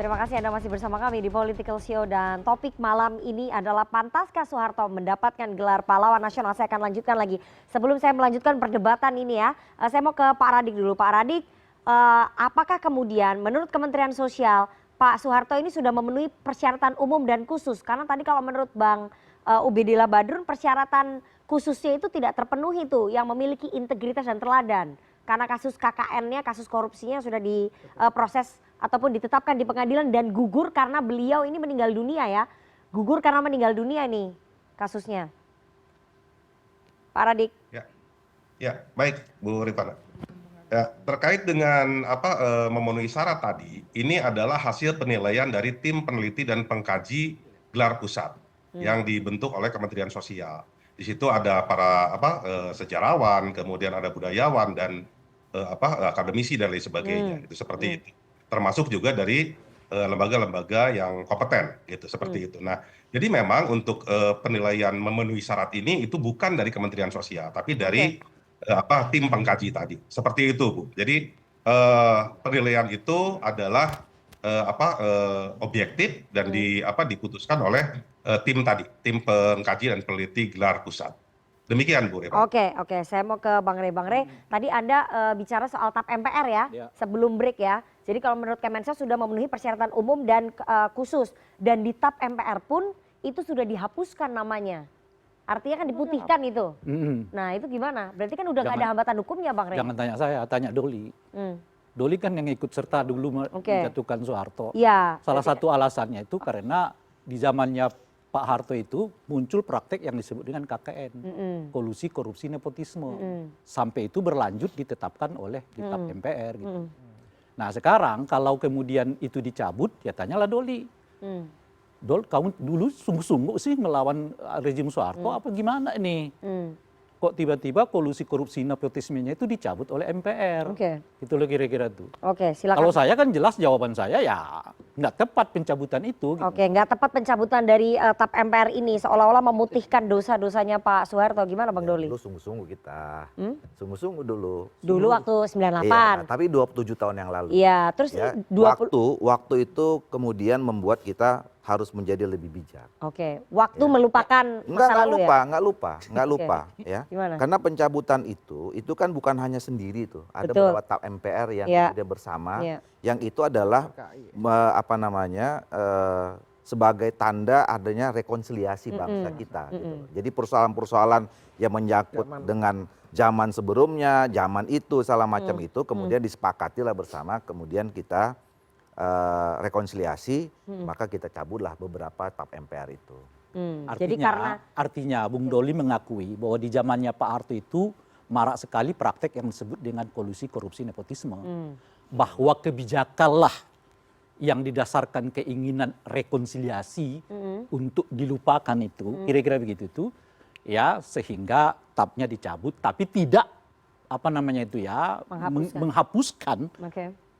Terima kasih Anda masih bersama kami di Political Show dan topik malam ini adalah pantaskah Soeharto mendapatkan gelar pahlawan nasional. Saya akan lanjutkan lagi. Sebelum saya melanjutkan perdebatan ini ya, saya mau ke Pak Radik dulu. Pak Radik, apakah kemudian menurut Kementerian Sosial Pak Soeharto ini sudah memenuhi persyaratan umum dan khusus? Karena tadi kalau menurut Bang Ubedillah Badrun persyaratan khususnya itu tidak terpenuhi tuh, yang memiliki integritas dan teladan. Karena kasus KKN-nya, kasus korupsinya sudah diproses ataupun ditetapkan di pengadilan dan gugur karena beliau ini meninggal dunia ya. Gugur karena meninggal dunia nih kasusnya. Pak Radik. Ya, baik Bu Rifana. Ya, terkait dengan memenuhi syarat tadi, ini adalah hasil penilaian dari tim peneliti dan pengkaji gelar pusat yang dibentuk oleh Kementerian Sosial. Di situ ada para sejarawan, kemudian ada budayawan dan akademisi dan lain sebagainya. Itu seperti itu. Termasuk juga dari lembaga-lembaga yang kompeten gitu seperti itu. Nah, jadi memang untuk penilaian memenuhi syarat ini itu bukan dari Kementerian Sosial, tapi dari tim pengkaji tadi. Seperti itu, Bu. Jadi penilaian itu adalah objektif dan diputuskan oleh tim tadi, tim pengkaji dan peneliti gelar pusat. Demikian Bu Rifana. Oke, saya mau ke Bang Rey. Bang Rey, tadi Anda bicara soal TAP MPR ya, sebelum break ya. Jadi kalau menurut Kemensos sudah memenuhi persyaratan umum dan khusus. Dan di TAP MPR pun itu sudah dihapuskan namanya. Artinya kan diputihkan itu. Nah itu gimana? Berarti kan udah gak ada hambatan hukumnya Bang Rey. Jangan tanya saya, tanya Doli. Doli kan yang ikut serta dulu menjatuhkan Soeharto. Ya, Salah satu alasannya itu karena di zamannya Pak Harto itu muncul praktek yang disebut dengan KKN, kolusi korupsi nepotisme, sampai itu berlanjut ditetapkan oleh di TAP MPR gitu. Nah sekarang kalau kemudian itu dicabut, ya tanyalah Doli. Dol, kamu dulu sungguh-sungguh sih melawan rezim Soeharto apa gimana ini? Kok tiba-tiba kolusi korupsi nepotismenya itu dicabut oleh MPR? Itu loh kira-kira tuh. Silakan. Kalau saya kan jelas jawaban saya ya nggak tepat pencabutan itu. Gitu. Nggak tepat pencabutan dari TAP MPR ini seolah-olah memutihkan dosa-dosanya Pak Soeharto. Gimana Bang Doli? Dulu sungguh-sungguh kita. Sungguh-sungguh dulu. Dulu waktu 98. Iya, tapi 27 tahun yang lalu. Iya, terus ya, 20 waktu itu kemudian membuat kita harus menjadi lebih bijak. Waktu melupakan masa lalu ya? Nggak lupa ya. Gimana? Karena pencabutan itu kan bukan hanya sendiri tuh. Ada beberapa TAP MPR yang kemudian bersama. Yang itu adalah sebagai tanda adanya rekonsiliasi bangsa kita. Gitu. Jadi persoalan-persoalan yang menyangkut dengan zaman sebelumnya, zaman itu, segala macam itu, kemudian disepakatilah bersama, kemudian kita rekonsiliasi, maka kita cabutlah beberapa TAP MPR itu. Artinya Bung Doli mengakui bahwa di zamannya Pak Harto itu marak sekali praktek yang disebut dengan kolusi korupsi nepotisme. Bahwa kebijakanlah yang didasarkan keinginan rekonsiliasi untuk dilupakan itu, kira-kira begitu itu, ya sehingga TAP-nya dicabut, tapi tidak menghapuskan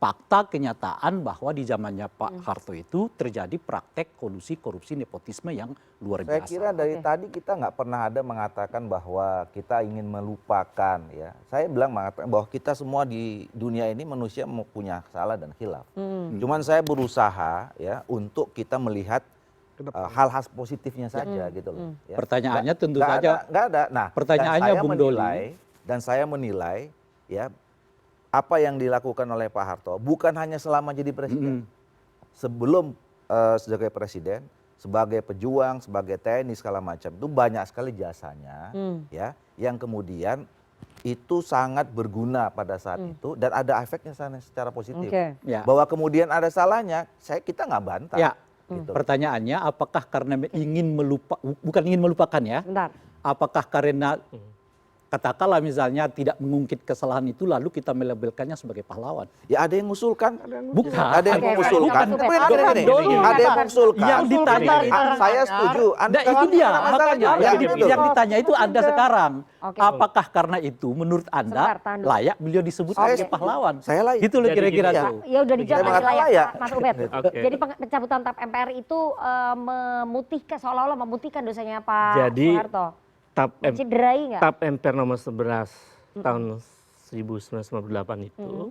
fakta kenyataan bahwa di zamannya Pak Harto itu terjadi praktek kolusi korupsi nepotisme yang luar biasa. Saya kira dari tadi kita nggak pernah ada mengatakan bahwa kita ingin melupakan ya. Saya bilang mengatakan bahwa kita semua di dunia ini manusia punya salah dan khilaf. Cuman saya berusaha ya untuk kita melihat hal-hal positifnya saja gitu loh. Ya. Pertanyaannya tentu saja. Nggak ada. Nah, pertanyaannya Bung Doli. Dan saya menilai ya apa yang dilakukan oleh Pak Harto bukan hanya selama jadi presiden. Sebelum sebagai presiden, sebagai pejuang, sebagai TNI segala macam itu banyak sekali jasanya ya yang kemudian itu sangat berguna pada saat itu dan ada efeknya secara positif. Bahwa kemudian ada salahnya, kita nggak bantah. Ya. Gitu. Pertanyaannya apakah karena bukan ingin melupakan ya? Apakah karena katakanlah misalnya tidak mengungkit kesalahan itu lalu kita melabelkannya sebagai pahlawan. Ya ada yang mengusulkan. Bukan. Ada yang mengusulkan. Ada yang mengusulkan. Yang ditanya saya setuju. Itu dia. Makanya yang ditanya itu Anda sekarang. Apakah karena itu menurut Anda layak beliau disebut sebagai pahlawan? Saya layak. Itu loh kira-kira tuh. Ya udah dijawab layak Mas Ubed. Jadi pencabutan TAP MPR itu memutihkan seolah-olah memutihkan dosanya Pak Soeharto. TAP MPR nomor 11 tahun 1998 itu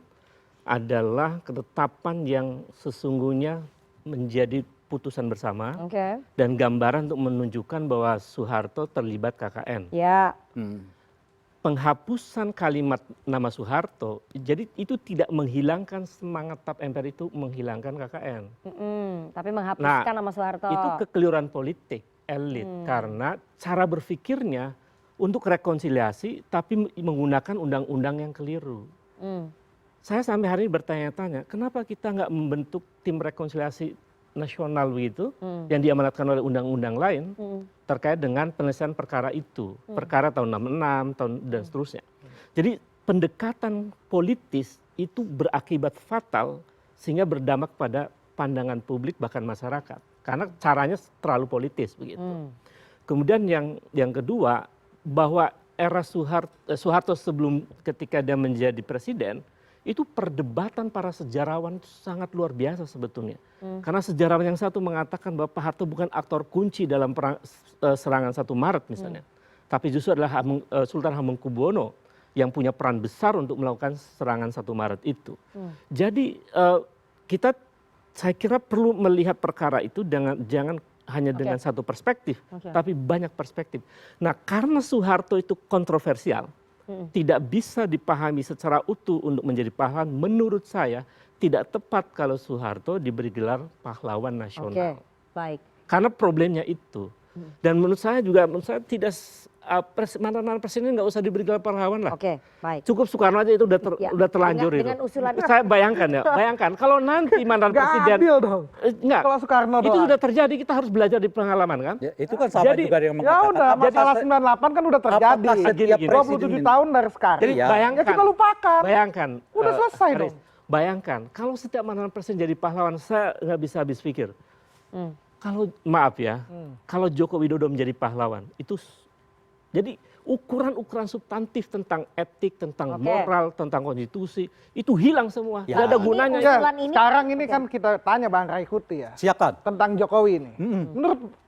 adalah ketetapan yang sesungguhnya menjadi putusan bersama Oke. dan gambaran untuk menunjukkan bahwa Soeharto terlibat KKN. Ya. Penghapusan kalimat nama Soeharto, jadi itu tidak menghilangkan semangat TAP MPR itu menghilangkan KKN. Tapi menghapuskan nama Soeharto. Itu kekeliruan politik elit karena cara berpikirnya untuk rekonsiliasi tapi menggunakan undang-undang yang keliru. Saya sampai hari ini bertanya-tanya, kenapa kita nggak membentuk tim rekonsiliasi nasional begitu yang diamanatkan oleh undang-undang lain terkait dengan penyelesaian perkara itu, perkara tahun 66 dan seterusnya. Jadi pendekatan politis itu berakibat fatal sehingga berdampak pada pandangan publik bahkan masyarakat karena caranya terlalu politis begitu. Kemudian yang kedua bahwa era Soeharto sebelum ketika dia menjadi presiden itu perdebatan para sejarawan itu sangat luar biasa sebetulnya. Karena sejarawan yang satu mengatakan bahwa Pak Harto bukan aktor kunci dalam serangan 1 Maret misalnya. Tapi justru adalah Sultan Hamengkubuwono yang punya peran besar untuk melakukan serangan 1 Maret itu. Jadi saya kira perlu melihat perkara itu jangan hanya dengan satu perspektif, tapi banyak perspektif. Nah karena Soeharto itu kontroversial, tidak bisa dipahami secara utuh untuk menjadi pahlawan, menurut saya tidak tepat kalau Soeharto diberi gelar pahlawan nasional. Baik. Karena problemnya itu. Dan menurut saya tidak mantan presiden nggak usah diberi gelar pahlawan lah. Baik. Cukup Soekarno aja itu udah terlanjur itu. Dengan usulan saya bayangkan kalau nanti mantan presiden adil dong. Enggak. Kalau Soekarno itu doang. sudah terjadi, kita harus belajar di pengalaman kan? Ya, itu kan sama juga yang Ya udah, masalah 98 kan udah terjadi. Apakah setiap 27 tahun dari sekarang. Jadi Ya. bayangkan. Ya kita lupakan. Bayangkan. Udah selesai Aris, dong. Bayangkan kalau setiap mantan presiden jadi pahlawan, saya nggak bisa habis pikir. Kalau maaf ya, kalau Joko Widodo menjadi pahlawan, itu jadi ukuran-ukuran substantif tentang etik, tentang moral, tentang konstitusi itu hilang semua. Ya. Nggak ada gunanya. Ya, Usulan ini- sekarang ini kan kita tanya Bang Raikuti ya. Silakan. Tentang Jokowi ini.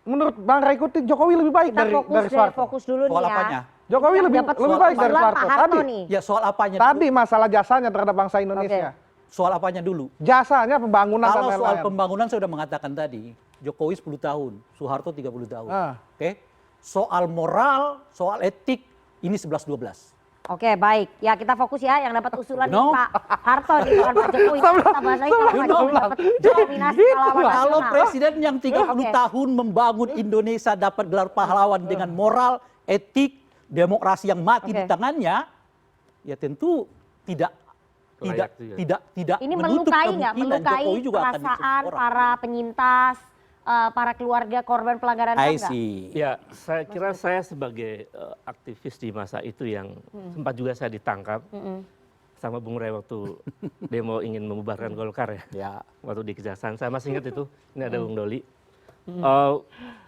Menurut Bang Raikuti Jokowi lebih baik Kita dari fokus, Soeharto. dulu Soal nih ya. apanya? Jokowi Yang lebih dapat baik dari usulan Soeharto. Pak Harto Tadi nih. Ya soal apanya tadi dulu? masalah jasanya terhadap bangsa Indonesia. Soal apanya dulu? Jasanya pembangunan Kalau dan soal lain-lain. pembangunan saya sudah mengatakan tadi, Jokowi 10 tahun, Soeharto 30 tahun. Ah. Oke. Soal moral, soal etik, ini 11-12. Oke, baik. Ya kita fokus ya yang dapat usulan No. Pak Harto nih bukan Pak Jokowi. Kita bahas lagi kalau Pak Jokowi dapat nominasi pahlawan Kalau nasional. presiden yang 30 Oke. tahun membangun Indonesia dapat gelar pahlawan dengan moral, etik, demokrasi yang mati di Oke. tangannya, ya tentu tidak Layak juga. tidak Ini menutup melukai nggak? kemungkinan Melukai Jokowi juga akan perasaan dicopot orang. para penyintas, para keluarga korban pelanggaran HAM I nggak? see. Ya, saya kira saya sebagai aktivis di masa itu yang sempat juga saya ditangkap sama Bung Rey waktu demo ingin membubarkan Golkar ya. Ya, Waktu di Kejaksaan, saya masih ingat itu. Ini ada Bung Doli.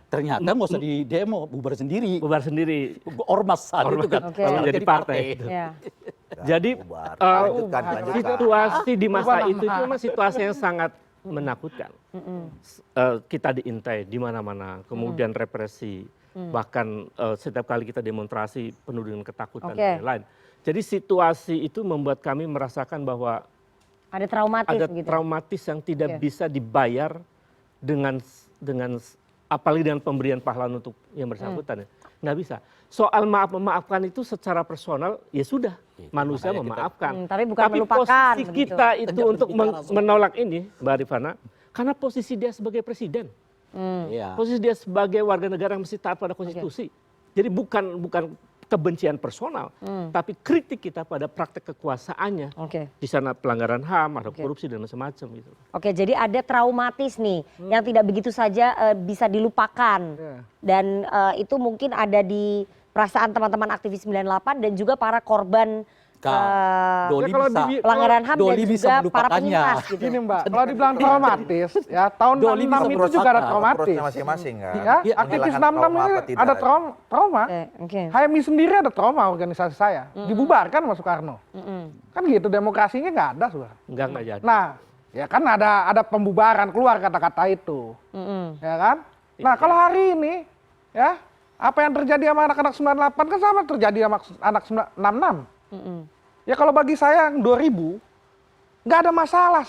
ternyata nggak usah di demo, bubar sendiri. Bubar sendiri. Ormas saat itu kan. Oke. Kalau jadi partai. itu. Ya. Jadi Bubar. eh, Lanjutkan. situasi di masa itu memang situasi yang sangat menakutkan. Kita diintai di mana-mana, kemudian represi, bahkan setiap kali kita demonstrasi penuh dengan ketakutan Oke. dan lain-lain. Jadi situasi itu membuat kami merasakan bahwa Ada traumatis ada gitu. traumatis yang tidak Oke. bisa dibayar dengan apalagi dengan pemberian pahlawan untuk yang bersangkutan ya. Nggak bisa. Soal memaafkan itu secara personal ya sudah manusia makanya kita- memaafkan. Tapi bukan melupakan, posisi begitu. kita itu Tidak untuk berbicara soal- menolak ini Mbak Rifana karena posisi dia sebagai presiden. Iya. Posisi dia sebagai warga negara yang mesti taat pada konstitusi. Jadi bukan kebencian personal, tapi kritik kita pada praktek kekuasaannya. Oke. Di sana pelanggaran HAM, ada korupsi dan macam-macam gitu. Oke, jadi ada traumatis nih yang tidak begitu saja bisa dilupakan. Dan itu mungkin ada di perasaan teman-teman aktivis 98 dan juga para korban Doli Ya, kalau bisa. di- pelanggaran HAM dan Doli bisa juga para melupakannya. penyintas gitu. Gini Mbak, kalau dibilang traumatis, ya tahun Doli 66 bisa itu juga ada merupakan. traumatis. Approach-nya masing-masing kan. Ya, Iya, aktivis menghilangkan 66 trauma apa ini tidak. ada trauma. Oke. HMI sendiri ada trauma organisasi saya. Dibubarkan sama Soekarno. Kan gitu, demokrasinya nggak ada Soekarno. Enggak jadi. Nah, ya kan ada pembubaran keluar kata-kata itu. Ya kan? Nah, kalau hari ini ya, apa yang terjadi sama anak-anak 98 kan sama terjadi sama anak 66. Ya kalau bagi saya yang 2000 nggak ada masalah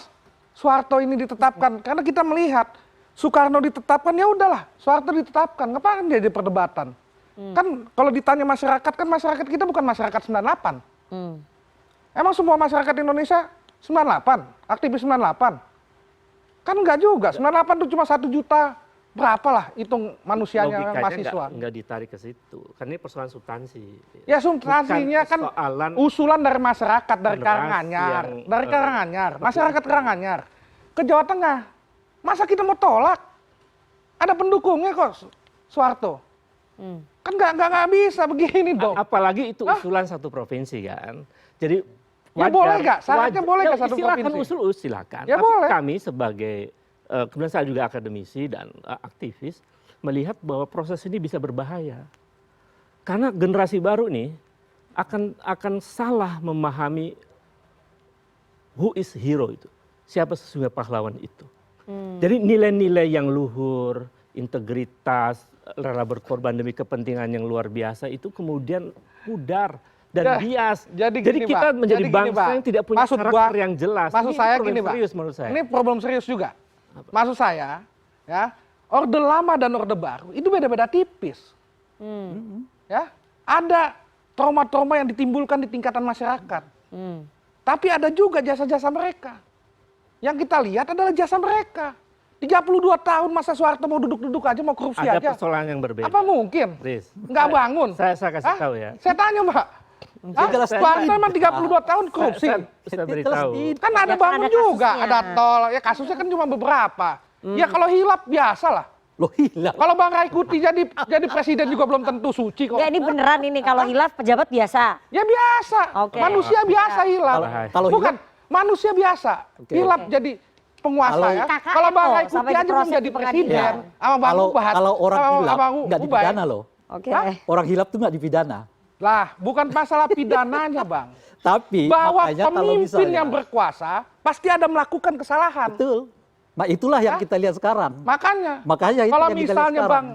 Soeharto ini ditetapkan? Karena kita melihat Soekarno ditetapkan, ya udahlah, Soeharto ditetapkan. Ngapain dia di perdebatan? Kan kalau ditanya masyarakat, kan masyarakat kita bukan masyarakat 98. Emang semua masyarakat Indonesia 98, aktivis 98? Kan enggak juga, 98 itu cuma 1 juta, berapalah hitung manusianya mahasiswa. Nggak ditarik ke situ, karena ini persoalan substansi. Ya substansinya kan persoalan usulan dari masyarakat, dari generasi Karanganyar, yang, dari Karanganyar, masyarakat Karanganyar ke Jawa Tengah. Masa kita mau tolak? Ada pendukungnya kok, Soeharto. Kan nggak bisa begini dong. Apalagi itu usulan satu provinsi kan. Jadi Ya boleh nggak? Syaratnya boleh nggak satu silakan provinsi? silakan. Ya Tapi boleh. kami sebagai kemudian saya juga akademisi dan aktivis melihat bahwa proses ini bisa berbahaya. Karena generasi baru nih akan salah memahami who is hero itu. Siapa sesungguhnya pahlawan itu. Jadi nilai-nilai yang luhur, integritas, rela berkorban demi kepentingan yang luar biasa itu kemudian pudar dan bias. Jadi gini, kita Pak. menjadi Jadi gini, bangsa Pak. yang tidak punya Maksud karakter gua- yang jelas. Maksud Ini saya problem gini, Pak. serius menurut saya. Ini problem serius juga. Maksud saya, ya, Orde Lama dan Orde Baru itu beda-beda tipis. Ya, ada trauma-trauma yang ditimbulkan di tingkatan masyarakat. Tapi ada juga jasa-jasa mereka. Yang kita lihat adalah jasa mereka. 32 tahun masa Soeharto mau duduk-duduk aja, mau korupsi Ada aja. persoalan yang berbeda. Apa mungkin? Riz, Nggak bangun? Saya kasih Hah? tahu ya. Saya tanya, Mbak. Hah? jelas Soeharto tidak. emang 32 tahun korupsi? Saya beritahu. Kan ada Ya kan bangun ada juga, kasusnya. ada tol. Ya kasusnya kan cuma beberapa. Ya kalau hilap biasa lah. Loh hilang. Kalau Bang Ray Kuti jadi presiden juga belum tentu suci kok. Ya ini beneran ini kalau hilaf pejabat biasa. Ya biasa. Oke. Manusia biasa hilap. Kalau Bukan, manusia biasa. Oke. Hilap jadi penguasa Kalau- ya. KKN Kalau Bang loh, Ray Kuti sampai aja belum diproses jadi di pengadilan. presiden. Sama Bang kalau Ubat. kalau orang sama hilap Bang nggak Ubay. dipidana loh. Oke. Hah? Orang hilap tuh nggak dipidana. Lah, bukan masalah pidananya, Bang. Tapi Bahwa makanya kalau pemimpin misalnya, yang berkuasa pasti ada melakukan kesalahan. betul. Nah itulah yang Hah? kita lihat sekarang. Makanya itu kalau yang kita lihat misalnya sekarang. Bang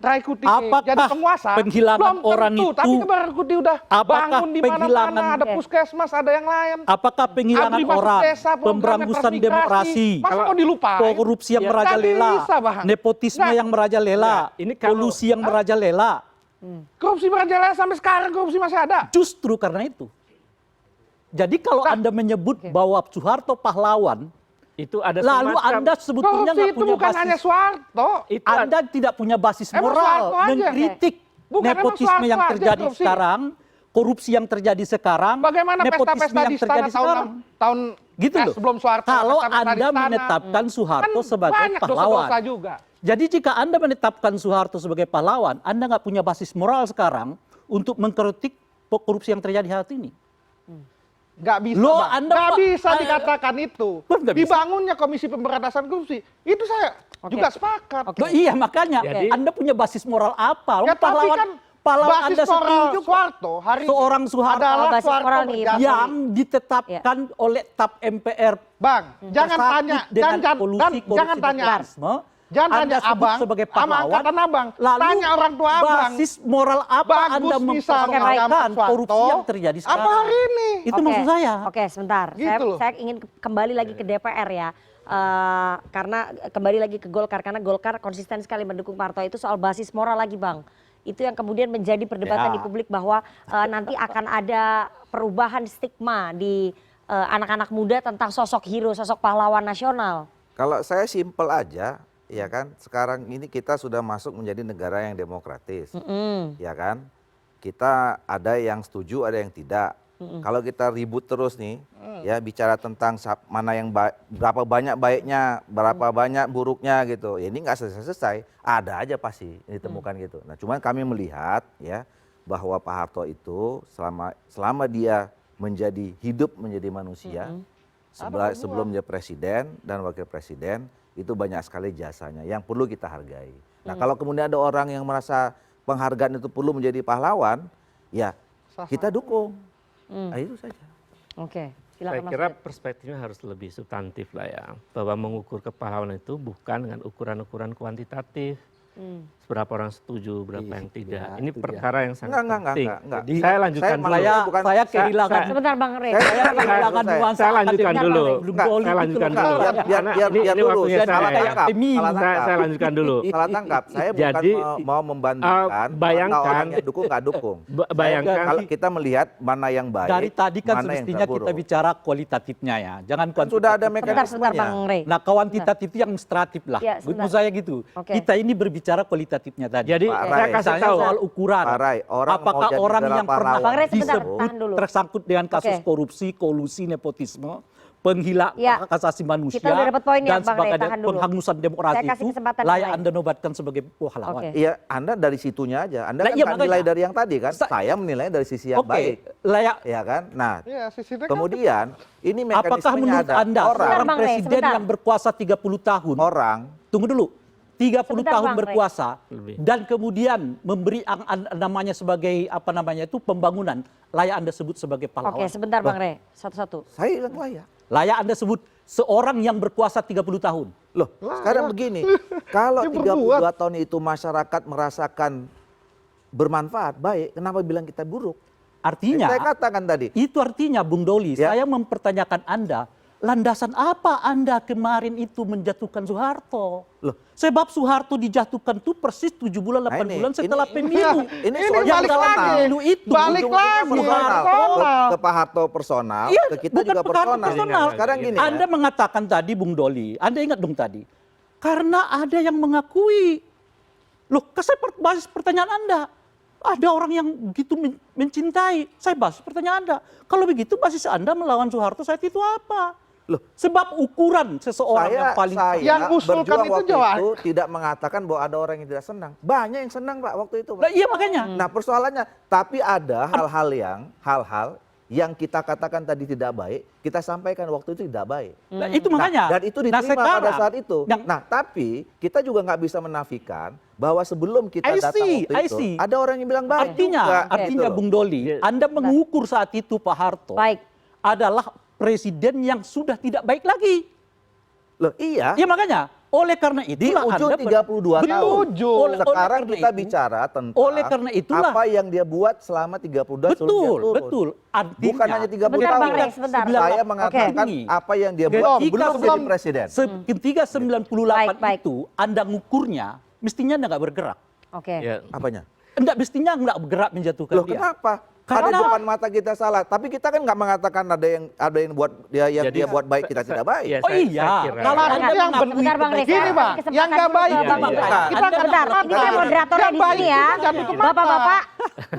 Ray Kuti Apakah jadi penguasa, penghilangan belum orang tentu, itu- tapi Bang Ray Kuti udah Apakah bangun di mana-mana, penghilangan- ada puskesmas, ada yang lain. Apakah penghilangan Abri masuk orang, desa, programnya pemberangusan transmigrasi. demokrasi, Masa mau dilupain? korupsi yang Ya, merajalela, nggak bisa, Bang. nepotisme Nggak. yang merajalela, Ya, ini kalau- kolusi yang merajalela? Korupsi merajalela sampai sekarang, korupsi masih ada. Justru karena itu. Jadi kalau Nah. Anda menyebut bahwa Soeharto pahlawan, Itu ada lalu semacam- Anda sebetulnya Korupsi nggak itu punya bukan hanya basis, Soeharto. itu Anda tidak punya basis Emang moral Soeharto aja. mengkritik Bukan, emang nepotisme Soeharto yang aja terjadi korupsi. sekarang, korupsi yang terjadi sekarang, Bagaimana nepotisme pesta-pesta yang di istana terjadi sekarang. tahun Gitu loh. sebelum Soeharto. Kalau pesta-pesta di Anda istana. menetapkan Soeharto Kan sebagai banyak pahlawan. dosa-dosa juga. Jadi jika Anda menetapkan Soeharto sebagai pahlawan, Anda nggak punya basis moral sekarang untuk mengkritik korupsi yang terjadi saat ini. Nggak bisa, Loh, Bang. Anda Nggak Pak- bisa dikatakan itu. Nggak bisa. Dibangunnya Komisi Pemberantasan Korupsi, itu saya Oke. juga sepakat. Oke. Loh, iya makanya Jadi- Anda punya basis moral apa? Ya, tapi kan pahlawan basis Anda moral setuju kok. Soeharto hari Seorang Soeharto adalah basis Soeharto moral nih, berjasa. yang ditetapkan oleh TAP MPR Bang, jangan tersangkut tanya, dengan jangan kolusi jangan tanya, nepotisme, jangan Anda tanya sebut abang sebagai sama pahlawan, angkatan abang. lalu Tanya orang tua abang. basis moral apa Bagus Anda misalnya mempersoalkan Soeharto, korupsi yang terjadi sekarang? apa hari ini? Itu maksud saya. Oke, sebentar. Gitu loh. Saya ingin kembali lagi ke DPR ya. Karena kembali lagi ke Golkar karena Golkar konsisten sekali mendukung Pak Harto itu soal basis moral lagi, Bang. Itu yang kemudian menjadi perdebatan Ya. di publik bahwa nanti akan ada perubahan stigma di anak-anak muda tentang sosok hero, sosok pahlawan nasional. Kalau saya simpel aja, ya kan, sekarang ini kita sudah masuk menjadi negara yang demokratis, ya kan. Kita ada yang setuju, ada yang tidak. Kalau kita ribut terus nih, ya bicara tentang mana yang berapa banyak baiknya, berapa banyak buruknya gitu. Ya ini nggak selesai-selesai. Ada aja pasti ditemukan gitu. Nah, cuman kami melihat ya bahwa Pak Harto itu selama dia hidup menjadi manusia, sebelum dia presiden dan wakil presiden, itu banyak sekali jasanya yang perlu kita hargai. Nah, kalau kemudian ada orang yang merasa penghargaan itu perlu menjadi pahlawan, ya kita dukung. Nah, itu saja. Oke, Saya silakan Mas kira Fred. perspektifnya harus lebih substantif lah ya. Bahwa mengukur kepahlawanan itu bukan dengan ukuran-ukuran kuantitatif. berapa orang setuju, berapa yang tidak. ya, Ini itu dia. perkara yang sangat Enggak. penting. Jadi, Saya lanjutkan dulu. Saya kehilangan Sebentar Bang Rey. saya kehilangan nuansa Saya lanjutkan akademik dulu. Bung Doli Saya itu lanjutkan loh. dulu. Biar Ini dulu, waktunya salah saya. tangkap. Salah Saya tangkap. lanjutkan dulu. Salah tangkap. Saya Jadi, bukan mau membandingkan bayangkan- mana orang yang dukung nggak dukung. Bayangkan Kalau kita melihat mana yang baik, Dari tadi kan mana yang semestinya kita terburuk. bicara kualitatifnya ya, jangan Kan sudah ada Sebentar, sebentar mekanismenya. Bang Rey. Nah, kuantitatif itu yang administratif lah. Ya, Menurut sebentar. saya gitu. Oke. Kita ini berbicara kualitatifnya tadi. Jadi Pak saya Rai, kasih Misalnya tahu. soal ukuran. Pak Rai, orang apakah mau jadi orang gelar yang pernah pahlawan. Bang Rey, sebentar, disebut tahan dulu. tersangkut dengan kasus Oke. korupsi, kolusi, nepotisme, penghila Ya. hak asasi manusia, Kita udah dapat poinnya, dan Bang Rey, sebagai tahan dulu. penghangusan demokrasi Saya kasih itu kesempatan layak Bang Rey. Anda nobatkan sebagai pahlawan. Oke. Iya, Anda dari situnya aja. Anda Nah, kan iya, nggak makanya. nilai dari yang tadi kan. Sa- Saya menilainya dari sisi yang Oke, baik. layak. Ya kan? Nah, Iya, sisinya kan kemudian ini Apakah mekanismenya menurut ada. Anda Orang, seorang Bang Rey, presiden sebentar. yang berkuasa 30 tahun, tunggu dulu, 30 Sebentar, tahun Bang Rey. berkuasa Lebih. dan kemudian memberi namanya sebagai apa namanya itu pembangunan, layak Anda sebut sebagai pahlawan. Oke, sebentar Bang Rey. Satu-satu. saya bilang layak. Layak Anda sebut seorang yang berkuasa 30 tahun. Loh, sekarang begini. Kalau Dia 32 tahun itu masyarakat merasakan bermanfaat, baik, kenapa bilang kita buruk? Artinya, Saya katakan tadi. itu artinya Bung Doli, Ya. saya mempertanyakan Anda, landasan apa Anda kemarin itu menjatuhkan Soeharto? Loh. Sebab Soeharto dijatuhkan tuh persis 7 bulan, 8 Nah, bulan setelah pemilu. Ini Ini soalnya balik dalam lagi. pemilu itu. Balik ujung-ujungnya lagi. personal. Personal. Ke Pak Harto personal, Iya, ke kita bukan juga perkara personal. personal. Sekarang gini Anda ya. mengatakan tadi Bung Doli, Anda ingat dong tadi, karena ada yang mengakui. Loh, saya basis pertanyaan Anda. Ada orang yang begitu mencintai. Saya basis pertanyaan Anda. Kalau begitu basis Anda melawan Soeharto saat itu apa? Loh, Sebab ukuran seseorang yang paling Yang usulkan berjuang itu waktu Jawa. itu tidak mengatakan bahwa ada orang yang tidak senang. Banyak yang senang Pak waktu itu. Pak. Nah, iya makanya. Nah persoalannya, tapi ada hal-hal yang kita katakan tadi tidak baik, kita sampaikan waktu itu tidak baik. Nah, itu makanya. Dan itu diterima pada sekarang, saat itu. yang- Nah tapi kita juga nggak bisa menafikan bahwa sebelum kita I datang see, waktu I itu, see. ada orang yang bilang baik Artinya, juga. artinya Gitu loh. Bung Doli, Anda mengukur saat itu Pak Harto Baik. adalah presiden yang sudah tidak baik lagi. Loh iya, Ya makanya, oleh karena di itulah ujung Anda 32 tahun. Sekarang karena kita itu- bicara tentang oleh karena itulah- apa yang dia buat selama 32 sebelum dia betul, turun. betul. Artinya, Bukan hanya 30 Sebentar, tahun. Bang Rey, sebentar. Saya Oke. mengatakan Ini. apa yang dia Ketika buat sebelum sebelum- jadi presiden. Ketika 98 Baik, baik. itu Anda ngukurnya, mestinya Anda nggak bergerak. Oke. Ya. Apanya? Mestinya nggak bergerak menjatuhkan Loh dia. kenapa? Karena- Ada depan mata kita salah, tapi kita kan nggak mengatakan ada yang buat dia buat baik kita tidak baik. Ya, Oh saya iya, kira- kalau Karena Anda yang mengakui Sebentar Bang Rey, kebaikan- Gini, saya Bang, kasih yang nggak kesempatan baik dulu ke itu Bang ya. Rey. Kita Sebentar, ini saya moderatornya Yang di baik sini ya. itu jangan tutup mata. Bapak-bapak,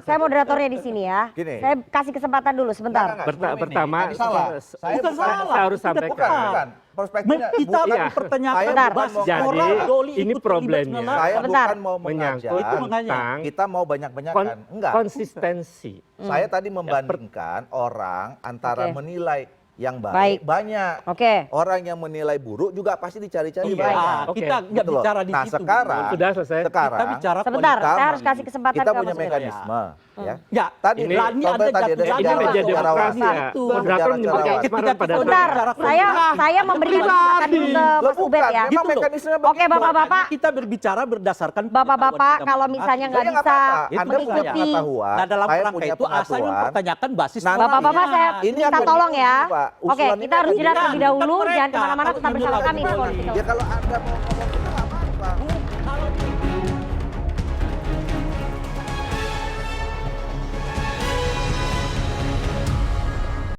saya moderatornya di sini ya. Gini. Saya kasih kesempatan dulu sebentar. Pertama, Tadi salah. saya Bukan salah, saya harus itu udah sampaikan. Bukan. Perspektifnya Kita bukan. akan Iya. mempertanyakan Saya Bentar. bukan mau Jadi, orang Doli ini ikut problemnya. terlibat saya Sebentar. bukan mau Menyangkut mengajak Itu makanya. tentang kita mau banyak-banyakan. Enggak. konsistensi. Saya tadi membandingkan orang antara Oke. menilai yang Baik. baik banyak. Oke. Orang yang menilai buruk juga pasti dicari-cari Iya, banyak. Oke. kita nggak Gitu loh. bicara di Nah, situ. sekarang Sudah selesai. Sekarang Kita bicara Sebentar, kualitas. saya harus kasih kesempatan kita ke punya Mas Rey. mekanisme ya. Ya, Tadi ini Rani contoh Anda tadi ada jatuh Ini Jangan media langsung. demokrasi ya. Itu. Moderator menyebutkan Oke, kemarin pada Sebentar, saya memberi kesempatan dulu ke Loh, Mas Ubed bukan, ya. memang Gitu loh. mekanismenya Oke, begitu. Bapak-bapak. Kita berbicara berdasarkan Bapak-bapak, pengetahuan kalau kita misalnya masing-masing. nggak Saya nggak bisa apa-apa. Anda punya mengikuti. pengetahuan, Nah, dalam saya kerangka punya itu saya pengetahuan. mempertanyakan basis Nah, Bapak-bapak saya Ini minta apa tolong nih, ya. Pak? Oke, Usulan kita ini harus apa jeda nih? terlebih dahulu. Mereka, Jangan kemana-mana, kalau tetap bersama dimulai kami di dulu. Political. Ya kalau Anda mau ngomong